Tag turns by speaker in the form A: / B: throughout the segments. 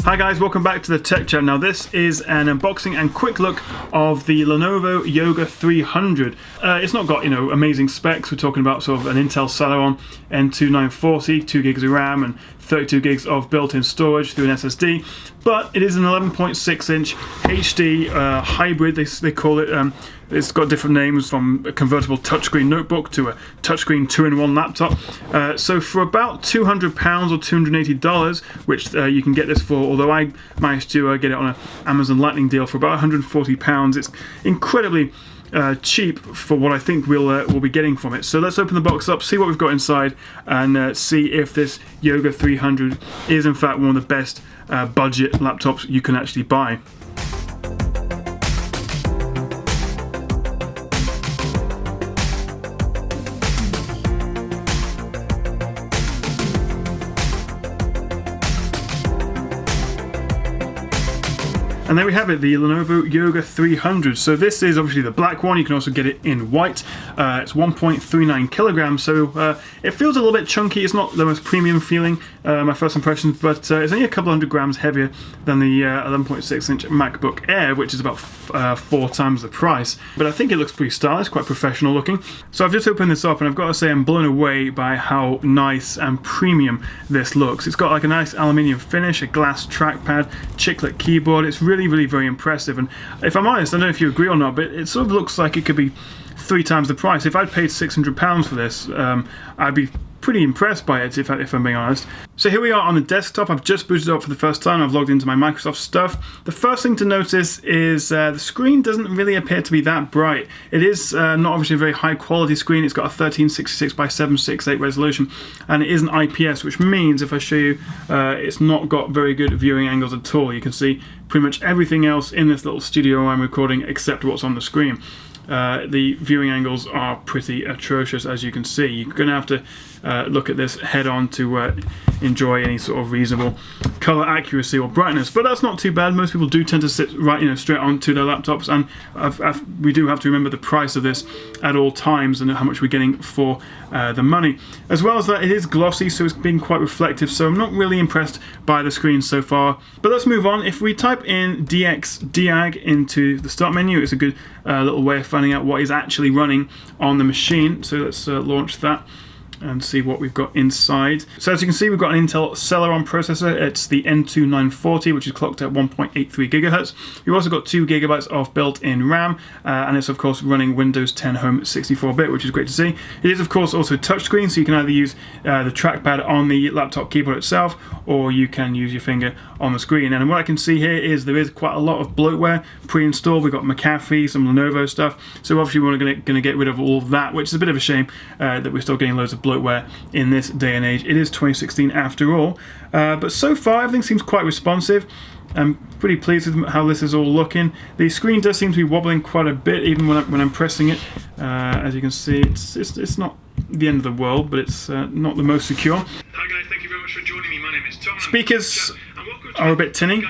A: Hi guys, welcome back to the Tech Chap. Now this is an unboxing and quick look of the Lenovo Yoga 300. It's not got, amazing specs. We're talking about sort of an Intel Celeron N2940, 2 gigs of RAM and 32 gigs of built-in storage through an SSD, but it is an 11.6 inch HD hybrid, they call it. It's got different names, from a convertible touchscreen notebook to a touchscreen 2-in-1 laptop. So for about £200 or $280, which you can get this for, although I managed to get it on an Amazon Lightning deal for about £140, it's incredibly cheap for what I think we'll be getting from it. So let's open the box up, see what we've got inside, and see if this Yoga 300 is in fact one of the best budget laptops you can actually buy. And there we have it, the Lenovo Yoga 300. So this is obviously the black one. You can also get it in white. It's 1.39 kilograms, so it feels a little bit chunky. It's not the most premium feeling, my first impressions, but it's only a couple hundred grams heavier than the 11.6 inch MacBook Air, which is about 4 times the price. But I think it looks pretty stylish, quite professional looking. So I've just opened this up, and I've got to say I'm blown away by how nice and premium this looks. It's got like a nice aluminium finish, a glass trackpad, chiclet keyboard. It's really very impressive, and if I'm honest, I don't know if you agree or not, but it sort of looks like it could be 3 times the price. If I'd paid £600 for this, I'd be pretty impressed by it, if I'm being honest. So here we are on the desktop. I've just booted it up for the first time. I've logged into my Microsoft stuff. The first thing to notice is the screen doesn't really appear to be that bright. It is not obviously a very high quality screen. It's got a 1366 by 768 resolution, and it is an IPS, which means if I show you, it's not got very good viewing angles at all. You can see pretty much everything else in this little studio I'm recording except what's on the screen. The viewing angles are pretty atrocious, as you can see. You're going to have to look at this head on to enjoy any sort of reasonable color accuracy or brightness, but that's not too bad. Most people do tend to sit right, straight onto their laptops, and we do have to remember the price of this at all times and how much we're getting for the money. As well as that, it is glossy, so it's being quite reflective, so I'm not really impressed by the screen so far. But let's move on. If we type in DXDiag into the start menu, it's a good little way of finding out what is actually running on the machine. So let's launch that and see what we've got inside. So as you can see, we've got an Intel Celeron processor. It's the N2940, which is clocked at 1.83 gigahertz. We've also got 2 gigabytes of built-in RAM, and it's of course running Windows 10 Home 64-bit, which is great to see. It is of course also touchscreen, so you can either use the trackpad on the laptop keyboard itself, or you can use your finger on the screen. And what I can see here is there is quite a lot of bloatware pre-installed. We've got McAfee, some Lenovo stuff, so obviously we're going to get rid of all of that, which is a bit of a shame that we're still getting loads of bloatware in this day and age. It is 2016 after all, but so far everything seems quite responsive. I'm pretty pleased with how this is all looking. The screen does seem to be wobbling quite a bit even when I'm pressing it. As you can see, it's not the end of the world, but it's not the most secure.
B: Hi guys, thank you very much for joining me. My name is Tom.
A: Speakers are a bit tinny.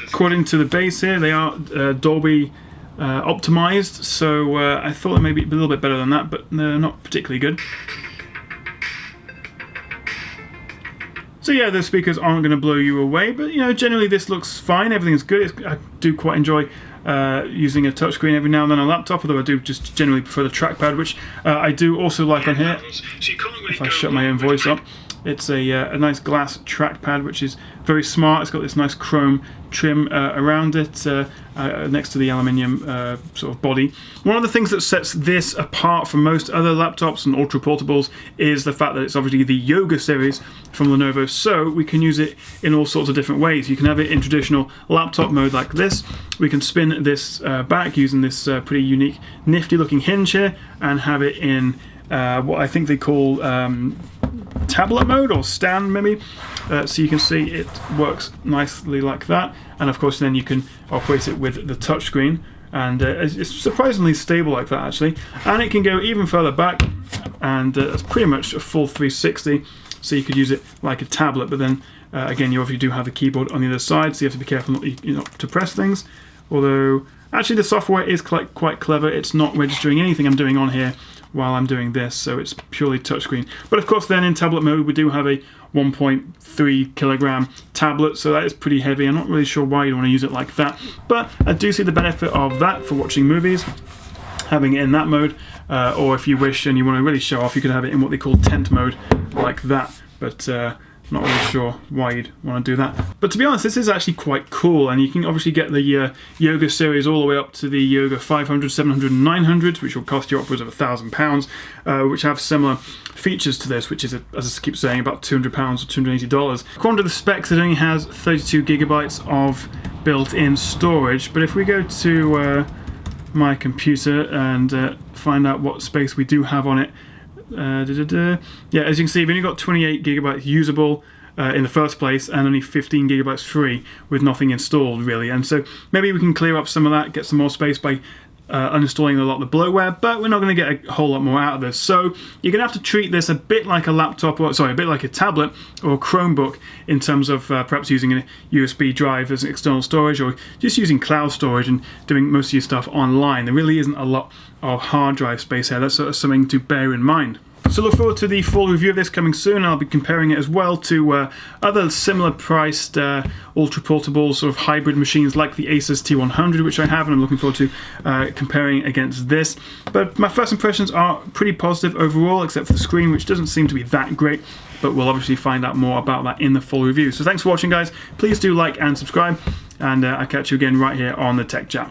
A: According to the base here, they are Dolby optimized, so I thought it may be a little bit better than that, but they're not particularly good. So yeah, the speakers aren't going to blow you away, but generally this looks fine. Everything's good. I do quite enjoy using a touchscreen every now and then on a laptop, although I do just generally prefer the trackpad, which I do also like on here. If I shut my own voice up. It's a nice glass trackpad, which is very smart. It's got this nice chrome trim around it next to the aluminium sort of body. One of the things that sets this apart from most other laptops and ultra portables is the fact that it's obviously the Yoga series from Lenovo, so we can use it in all sorts of different ways. You can have it in traditional laptop mode like this. We can spin this back using this pretty unique, nifty looking hinge here, and have it in what I think they call tablet mode or stand maybe. So you can see it works nicely like that, and of course then you can operate it with the touchscreen, and it's surprisingly stable like that actually, and it can go even further back, and it's pretty much a full 360, so you could use it like a tablet, but then again you obviously do have the keyboard on the other side, so you have to be careful not to press things, although actually the software is quite clever. It's not registering anything I'm doing on here while I'm doing this, so it's purely touchscreen. But of course then in tablet mode we do have a 1.3 kilogram tablet, so that is pretty heavy. I'm not really sure why you want to use it like that, but I do see the benefit of that for watching movies, having it in that mode, or if you wish and you want to really show off, you could have it in what they call tent mode like that, but not really sure why you'd want to do that. But to be honest, this is actually quite cool, and you can obviously get the Yoga series all the way up to the Yoga 500, 700 and 900, which will cost you upwards of £1,000, which have similar features to this, which is, as I keep saying, about £200 or $280. According to the specs, it only has 32 gigabytes of built-in storage, but if we go to my computer and find out what space we do have on it, yeah, as you can see, we've only got 28 gigabytes usable in the first place, and only 15 gigabytes free with nothing installed really. And so maybe we can clear up some of that, get some more space by uninstalling a lot of the bloatware, but we're not going to get a whole lot more out of this. So you're going to have to treat this a bit like a laptop, or sorry, a bit like a tablet or a Chromebook in terms of perhaps using a USB drive as external storage, or just using cloud storage and doing most of your stuff online. There really isn't a lot of hard drive space here. That's sort of something to bear in mind. So look forward to the full review of this coming soon. I'll be comparing it as well to other similar priced ultra portable sort of hybrid machines like the Asus T100, which I have, and I'm looking forward to comparing against this. But my first impressions are pretty positive overall, except for the screen, which doesn't seem to be that great, but we'll obviously find out more about that in the full review. So thanks for watching, guys. Please do like and subscribe, and I'll catch you again right here on the Tech Chat.